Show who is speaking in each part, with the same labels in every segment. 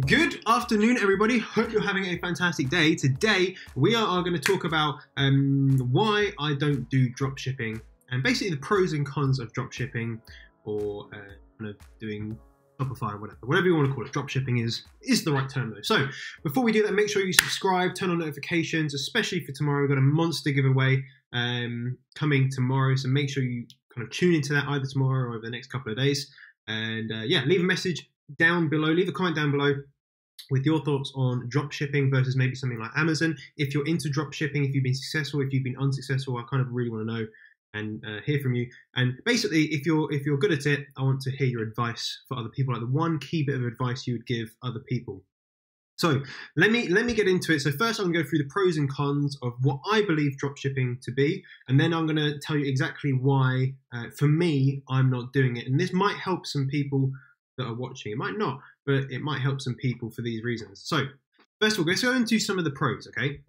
Speaker 1: Good afternoon, everybody. Hope you're having a fantastic day. Today, we are going to talk about why I don't do dropshipping and basically the pros and cons of dropshipping or kind of doing Shopify or whatever you want to call it. Dropshipping is the right term though. So before we do that, make sure you subscribe, turn on notifications, especially for tomorrow. We've got a monster giveaway coming tomorrow. So make sure you kind of tune into that either tomorrow or over the next couple of days. And yeah, leave a message down below, leave a comment down below with your thoughts on drop shipping versus maybe something like Amazon. If you're into drop shipping, if you've been successful, if you've been unsuccessful, I kind of really want to know and hear from you. And basically, if you're good at it, I want to hear your advice for other people, like the one key bit of advice you would give other people. So let me get into it. So first, I'm going to go through the pros and cons of what I believe drop shipping to be, and then I'm going to tell you exactly why, for me, I'm not doing it. And this might help some people that are watching. It might not, but it might help some people for these reasons. So first of all, let's go into some of the pros, okay?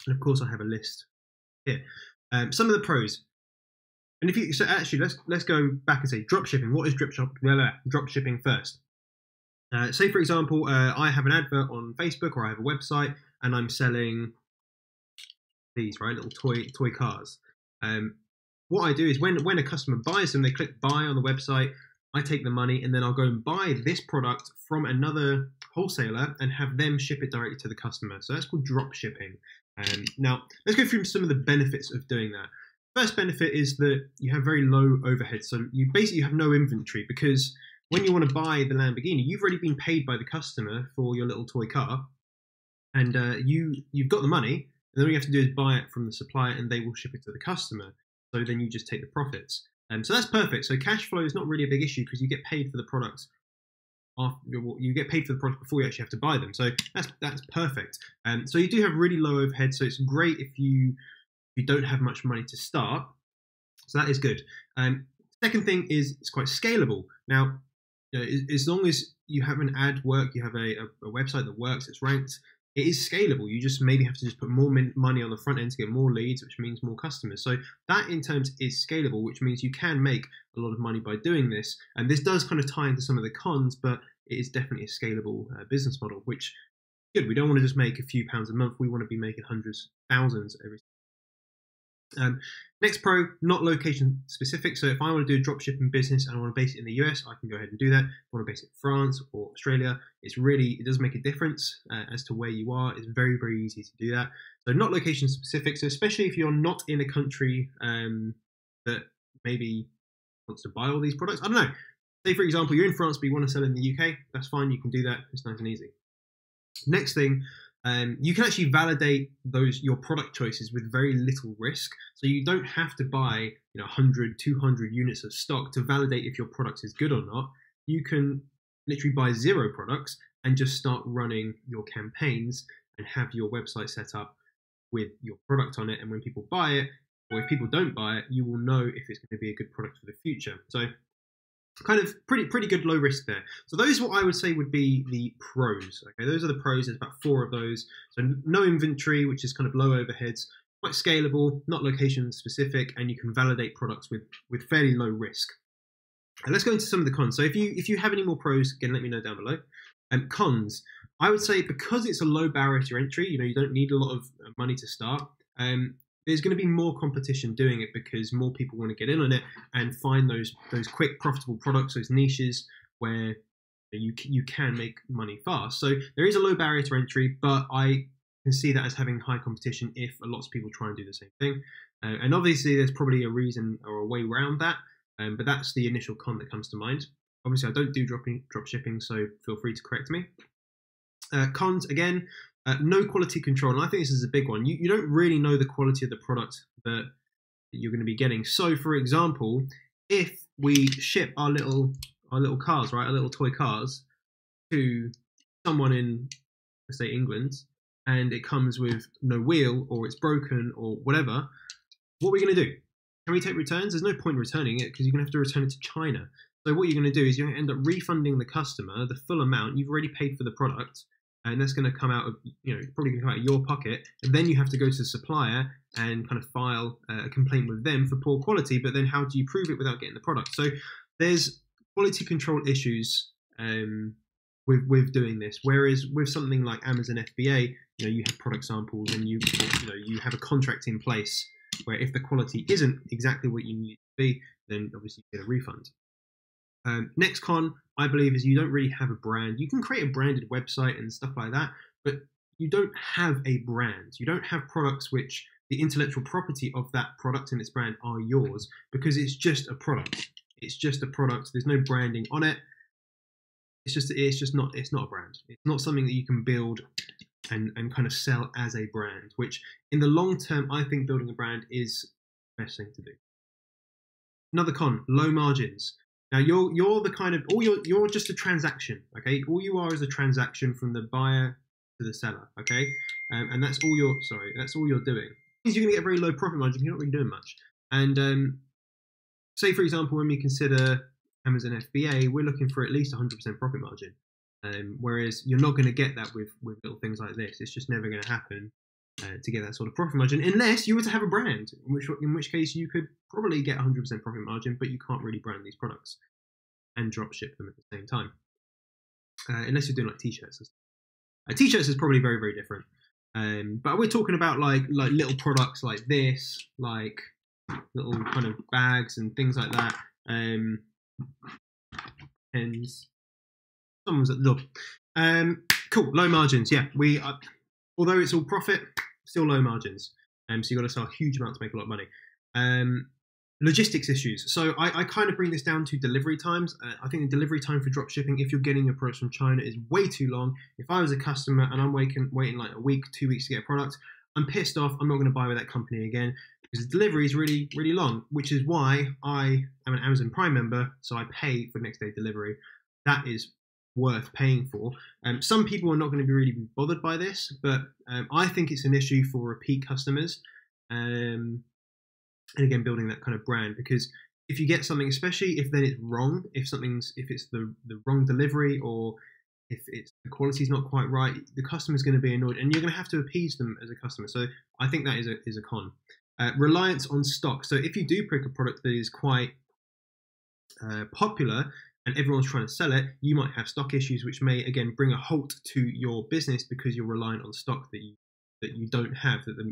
Speaker 1: And of course, I have a list here. Some of the pros. And if you so actually let's go back and say drop shipping. What is drop shipping first? Say for example, I have an advert on Facebook or I have a website and I'm selling these little toy cars. What I do is when a customer buys them, they click buy on the website. I take the money and then I'll go and buy this product from another wholesaler and have them ship it directly to the customer. So that's called drop shipping. Now, let's go through some of the benefits of doing that. First benefit is that you have very low overhead. So you basically have no inventory because when you want to buy the Lamborghini, you've already been paid by the customer for your little toy car and you've got the money. And then all you have to do is buy it from the supplier and they will ship it to the customer. So then you just take the profits. So that's perfect. So cash flow is not really a big issue because you get paid for the products you get paid for the products before you actually have to buy them. So that's perfect. So you do have really low overhead. So it's great if you don't have much money to start. So that is good. Second thing is it's quite scalable. Now, as long as you have an ad work, you have a website that works, it's ranked, it is scalable. You just maybe have to just put more money on the front end to get more leads, which means more customers. So that in terms is scalable, which means you can make a lot of money by doing this. And this does kind of tie into some of the cons, but it is definitely a scalable business model, which is good. We don't want to just make a few pounds a month. We want to be making hundreds, thousands every. Next pro, not location specific. So if I want to do a drop shipping business and I want to base it in the US, I can go ahead and do that. If I want to base it in France or Australia, it does make a difference as to where you are. It's very, very easy to do that. So not location specific. So especially if you're not in a country that maybe wants to buy all these products. I don't know. Say for example, you're in France, but you want to sell in the UK. That's fine. You can do that. It's nice and easy. Next thing, you can actually validate your product choices with very little risk. So you don't have to buy 100, 200 units of stock to validate if your product is good or not. You can literally buy 0 products and just start running your campaigns and have your website set up with your product on it. And when people buy it, or if people don't buy it, you will know if it's going to be a good product for the future. So kind of pretty good low risk there. So those what I would say would be the pros. Okay, those are the pros. There's about 4 of those. So no inventory, which is kind of low overheads, quite scalable, not location specific, and you can validate products with fairly low risk. And let's go into some of the cons. So if you have any more pros, again, let me know down below. Cons, I would say because it's a low barrier to entry, you don't need a lot of money to start. There's going to be more competition doing it because more people want to get in on it and find those quick, profitable products, those niches where you can make money fast. So there is a low barrier to entry, but I can see that as having high competition if lots of people try and do the same thing. And obviously, there's probably a reason or a way around that, but that's the initial con that comes to mind. Obviously, I don't do drop shipping, so feel free to correct me. Cons, again, no quality control, and I think this is a big one. You don't really know the quality of the product that you're going to be getting. So, for example, if we ship our little cars, our little toy cars, to someone in, let's say, England, and it comes with no wheel or it's broken or whatever, what are we going to do? Can we take returns? There's no point in returning it because you're going to have to return it to China. So what you're going to do is you're going to end up refunding the customer the full amount. You've already paid for the product. And that's going to come out of, probably going to come out of your pocket. And then you have to go to the supplier and kind of file a complaint with them for poor quality. But then how do you prove it without getting the product? So there's quality control issues with doing this. Whereas with something like Amazon FBA, you have product samples and you have a contract in place where if the quality isn't exactly what you need it to be, then obviously you get a refund. Next con, I believe, is you don't really have a brand. You can create a branded website and stuff like that, but you don't have a brand. You don't have products which the intellectual property of that product and its brand are yours, because it's just a product. It's just a product. There's no branding on it. It's not a brand. It's not something that you can build and kind of sell as a brand, which in the long term, I think building a brand is the best thing to do. Another con, low margins. Now you're the kind of, you're just a transaction, okay? All you are is a transaction from the buyer to the seller, okay? And that's all you're doing. Means you're going to get a very low profit margin. You're not really doing much. And say, for example, when we consider Amazon FBA, we're looking for at least 100% profit margin. Whereas you're not going to get that with little things like this. It's just never going to happen to get that sort of profit margin, unless you were to have a brand, in which case you could probably get 100% profit margin, but you can't really brand these products and drop ship them at the same time, unless you're doing like t-shirts. T-shirts is probably very, very different. But we're talking about like little products like this, like little kind of bags and things like that. Pens. Someone's at the door. Cool, low margins. Yeah, we are, although it's all profit, still low margins. So you've got to sell a huge amount to make a lot of money. Logistics issues. So I kind of bring this down to delivery times. I think the delivery time for drop shipping, if you're getting a product from China, is way too long. If I was a customer and I'm waiting like a week, 2 weeks to get a product, I'm pissed off. I'm not going to buy with that company again because the delivery is really, really long, which is why I am an Amazon Prime member, so I pay for next day delivery. That is worth paying for. Some people are not going to be really bothered by this, but I think it's an issue for repeat customers. And again, building that kind of brand, because if you get something, especially if then it's wrong, if it's the wrong delivery, or if the quality is not quite right, the customer's going to be annoyed, and you're going to have to appease them as a customer. So I think that is a con. Reliance on stock. So if you do pick a product that is quite popular and everyone's trying to sell it, you might have stock issues, which may again bring a halt to your business because you're reliant on stock that you don't have, that the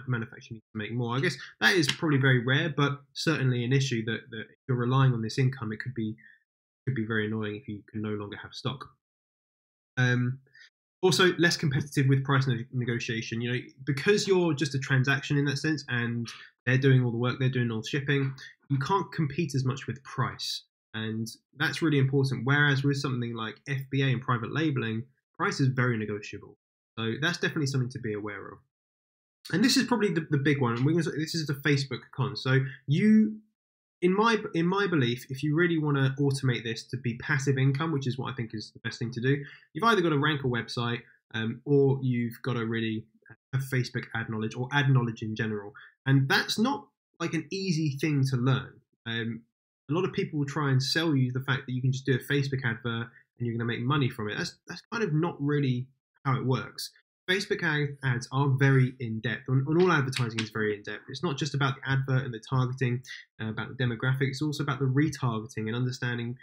Speaker 1: manufacturer needs to make more. I guess that is probably very rare, but certainly an issue that if you're relying on this income, it could be very annoying if you can no longer have stock. Also, less competitive with price negotiation. Because you're just a transaction in that sense, and they're doing all the work, they're doing all the shipping, you can't compete as much with price, and that's really important. Whereas with something like FBA and private labeling, price is very negotiable. So that's definitely something to be aware of. And this is probably the big one. This is the Facebook con. So in my belief, if you really want to automate this to be passive income, which is what I think is the best thing to do, you've either got to rank a website, or you've got to really have Facebook ad knowledge, or ad knowledge in general. And that's not like an easy thing to learn. A lot of people will try and sell you the fact that you can just do a Facebook advert and you're going to make money from it. That's kind of not really how it works. Facebook ads are very in-depth, and all advertising is very in-depth. It's not just about the advert and the targeting, about the demographics, it's also about the retargeting and understanding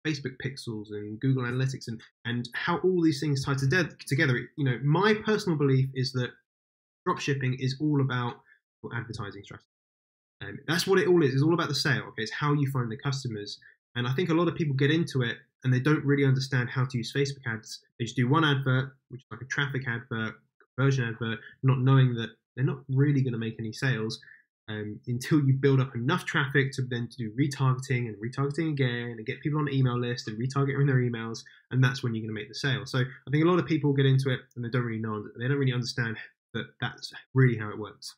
Speaker 1: Facebook pixels and Google Analytics and how all these things tie together. My personal belief is that dropshipping is all about your advertising strategy. That's what it all is. It's all about the sale. Okay, it's how you find the customers. And I think a lot of people get into it and they don't really understand how to use Facebook ads. They just do one advert, which is like a traffic advert, conversion advert, not knowing that they're not really going to make any sales until you build up enough traffic to do retargeting and retargeting again and get people on the email list and retarget in their emails, and that's when you're going to make the sale. So I think a lot of people get into it and they don't really understand that that's really how it works.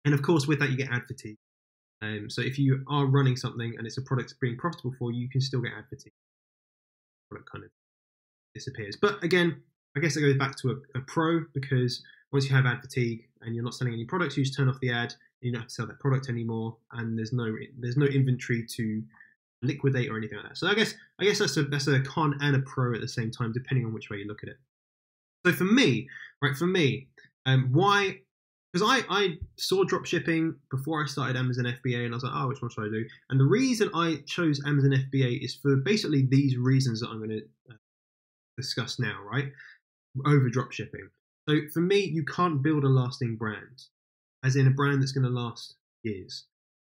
Speaker 1: And of course, with that, you get ad fatigue. So if you are running something and it's a product that's being profitable for you, you can still get ad fatigue. The product kind of disappears. But again, I guess it goes back to a pro, because once you have ad fatigue and you're not selling any products, you just turn off the ad. You don't have to sell that product anymore, and there's no inventory to liquidate or anything like that. So I guess that's a con and a pro at the same time, depending on which way you look at it. So for me, why? Because I saw dropshipping before I started Amazon FBA, and I was like, which one should I do? And the reason I chose Amazon FBA is for basically these reasons that I'm going to discuss now, right? Over drop shipping. So for me, you can't build a lasting brand, as in a brand that's going to last years.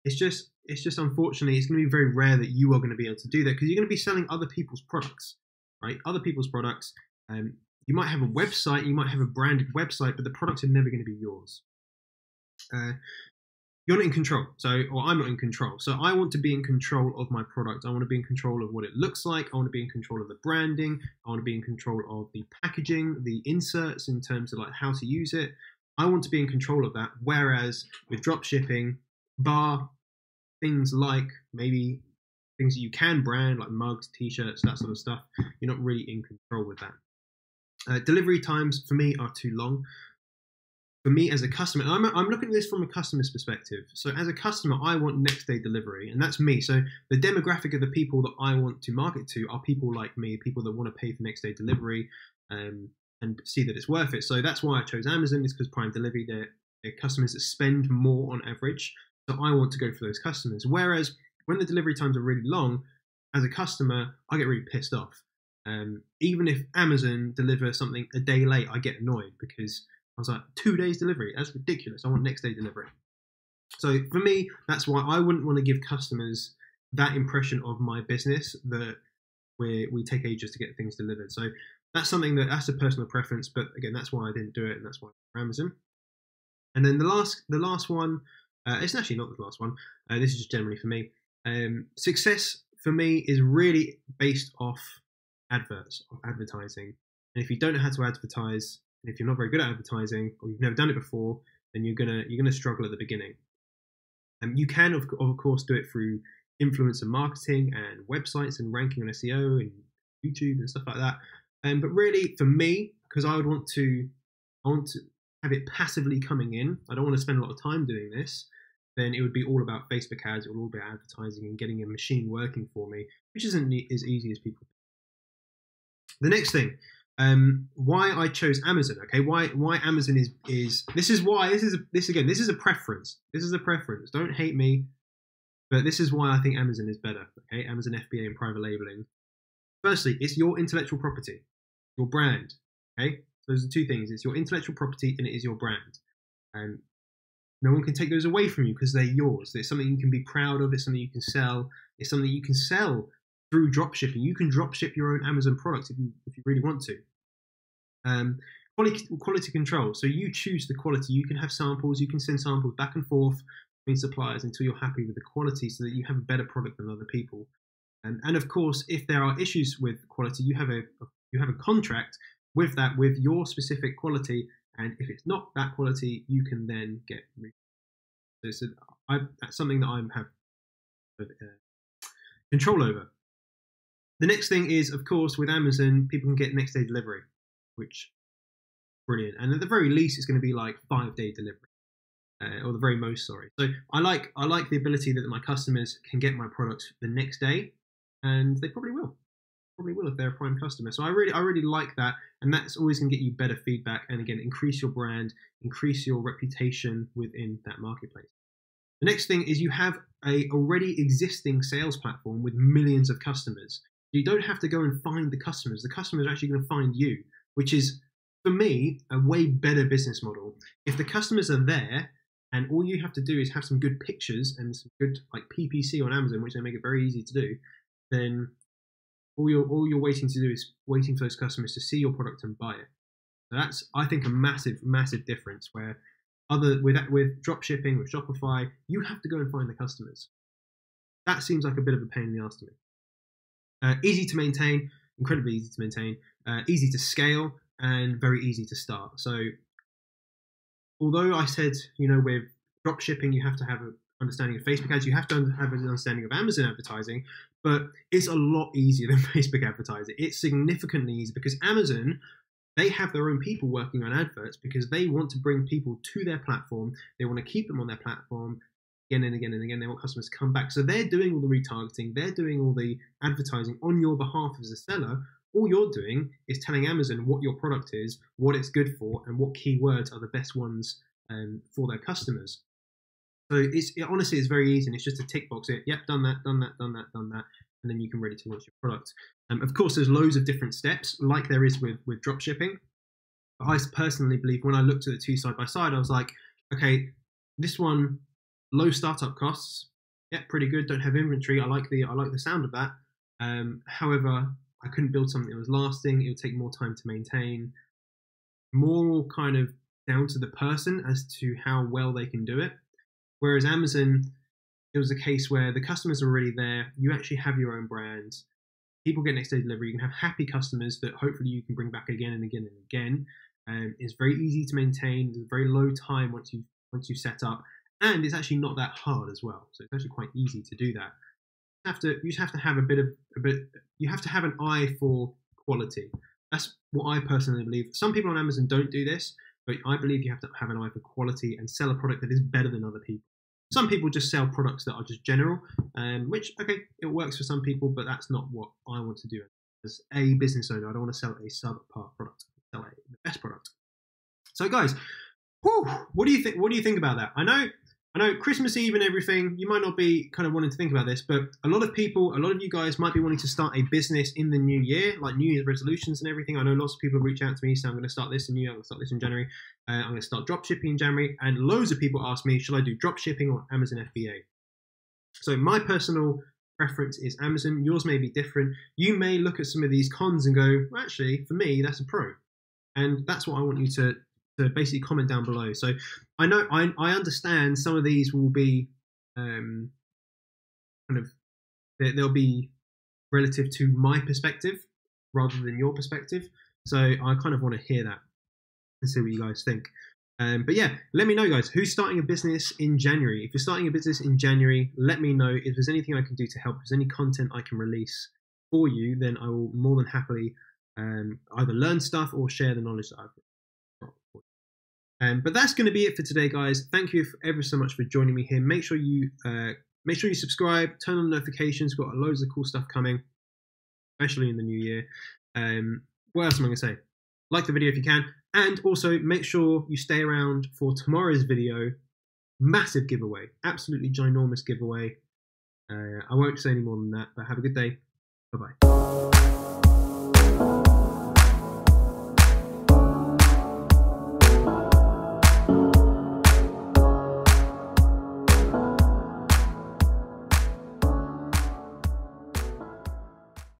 Speaker 1: It's just unfortunately, it's going to be very rare that you are going to be able to do that, because you're going to be selling other people's products, right? Other people's products. You might have a website, you might have a branded website, but the products are never going to be yours. You're not in control, or I'm not in control. So I want to be in control of my product. I want to be in control of what it looks like. I want to be in control of the branding. I want to be in control of the packaging, the inserts in terms of like how to use it. I want to be in control of that. Whereas with drop shipping, bar things like maybe things that you can brand, like mugs, t-shirts, that sort of stuff, you're not really in control with that. Delivery times for me are too long. For me as a customer, and I'm looking at this from a customer's perspective. So as a customer, I want next day delivery, and that's me. So the demographic of the people that I want to market to are people like me, people that want to pay for next day delivery, and see that it's worth it. So that's why I chose Amazon, is because Prime Delivery, they're customers that spend more on average. So I want to go for those customers. Whereas when the delivery times are really long, as a customer, I get really pissed off. Even if Amazon delivers something a day late, I get annoyed, because I was like, 2 days delivery? That's ridiculous. I want next day delivery. So for me, that's why I wouldn't want to give customers that impression of my business, that we take ages to get things delivered. So that's something that's a personal preference. But again, that's why I didn't do it, and that's why for Amazon. And then the last one, it's actually not the last one. This is just generally for me. Success for me is really based off advertising. And if you don't know how to advertise, and if you're not very good at advertising, or you've never done it before, then you're gonna struggle at the beginning. You can of course do it through influencer marketing and websites and ranking on SEO and YouTube and stuff like that. But really, for me, because I want to have it passively coming in, I don't want to spend a lot of time doing this, then it would be all about Facebook ads, it would all be advertising and getting a machine working for me, which isn't as easy as people think. The next thing, why I chose Amazon. Okay, why Amazon is this is a preference. This is a preference. Don't hate me, but this is why I think Amazon is better. Okay, Amazon FBA and private labeling. Firstly, it's your intellectual property, your brand. Okay, so those are two things. It's your intellectual property and it is your brand. And no one can take those away from you because they're yours. It's something you can be proud of. It's something you can sell. It's something you can sell through dropshipping. You can dropship your own Amazon products if you really want to. Quality control. So you choose the quality. You can have samples. You can send samples back and forth between suppliers until you're happy with the quality, so that you have a better product than other people. And of course, if there are issues with quality, you have a contract with your specific quality. And if it's not that quality, you can then get. So that's something that I have control over. The next thing is, of course, with Amazon, people can get next day delivery, which is brilliant. And at the very least, it's going to be like 5-day delivery, or the very most, sorry. So I like the ability that my customers can get my products the next day, and they probably will. If they're a Prime customer. So I really like that, and that's always going to get you better feedback, and again, increase your brand, increase your reputation within that marketplace. The next thing is you have a already existing sales platform with millions of customers. You don't have to go and find the customers. The customers are actually going to find you, which is, for me, a way better business model. If the customers are there, and all you have to do is have some good pictures and some good like PPC on Amazon, which they make it very easy to do, then all you're waiting to do is waiting for those customers to see your product and buy it. So that's, I think, a massive difference. Where with drop shipping, with Shopify, you have to go and find the customers. That seems like a bit of a pain in the ass to me. Easy to maintain, incredibly easy to maintain, easy to scale, and very easy to start. So although I said, with drop shipping, you have to have an understanding of Facebook ads, you have to have an understanding of Amazon advertising, but it's a lot easier than Facebook advertising. It's significantly easier because Amazon, they have their own people working on adverts because they want to bring people to their platform. They want to keep them on their platform again and again and again. They want customers to come back. So they're doing all the retargeting. They're doing all the advertising on your behalf as a seller. All you're doing is telling Amazon what your product is, what it's good for, and what keywords are the best ones for their customers. So honestly, it's very easy, and it's just a tick box. Yep, done that. and then you can ready to launch your product. Of course, there's loads of different steps, like there is with drop shipping. I personally believe when I looked at the two side by side, I was like, okay, this one, low startup costs, yeah, pretty good. Don't have inventory. I like the sound of that. However, I couldn't build something that was lasting. It would take more time to maintain, more kind of down to the person as to how well they can do it. Whereas Amazon, it was a case where the customers are already there. You actually have your own brand. People get next day delivery. You can have happy customers that hopefully you can bring back again and again and again. It's very easy to maintain. There's very low time once you set up, and it's actually not that hard as well. So it's actually quite easy to do that. You just have to have you have to have an eye for quality. That's what I personally believe. Some people on Amazon don't do this, but I believe you have to have an eye for quality and sell a product that is better than other people. Some people just sell products that are just general, which, okay, it works for some people, but that's not what I want to do. As a business owner, I don't want to sell a subpar product. I sell the best product. So, guys, what do you think? What do you think about that? I know Christmas Eve and everything, you might not be kind of wanting to think about this, but a lot of you guys might be wanting to start a business in the new year, like New Year's resolutions and everything. I know lots of people reach out to me, so I'm going to start this in New Year, I'm going to start this in January, I'm going to start dropshipping in January, and loads of people ask me, should I do dropshipping or Amazon FBA? So my personal preference is Amazon. Yours may be different. You may look at some of these cons and go, well, actually, for me, that's a pro. And that's what I want you to basically comment down below. So I know I understand some of these will be they'll be relative to my perspective rather than your perspective. So I kind of want to hear that and see what you guys think. But yeah, let me know, guys, who's starting a business in January. If you're starting a business in January, let me know if there's anything I can do to help. If there's any content I can release for you, then I will more than happily either learn stuff or share the knowledge that I've got. But that's going to be it for today, guys. Thank you ever so much for joining me here. Make sure you subscribe, turn on notifications. We've got loads of cool stuff coming, especially in the new year. What else am I going to say? Like the video if you can, and also make sure you stay around for tomorrow's video. Massive giveaway, absolutely ginormous giveaway. I won't say any more than that, but have a good day. Bye bye.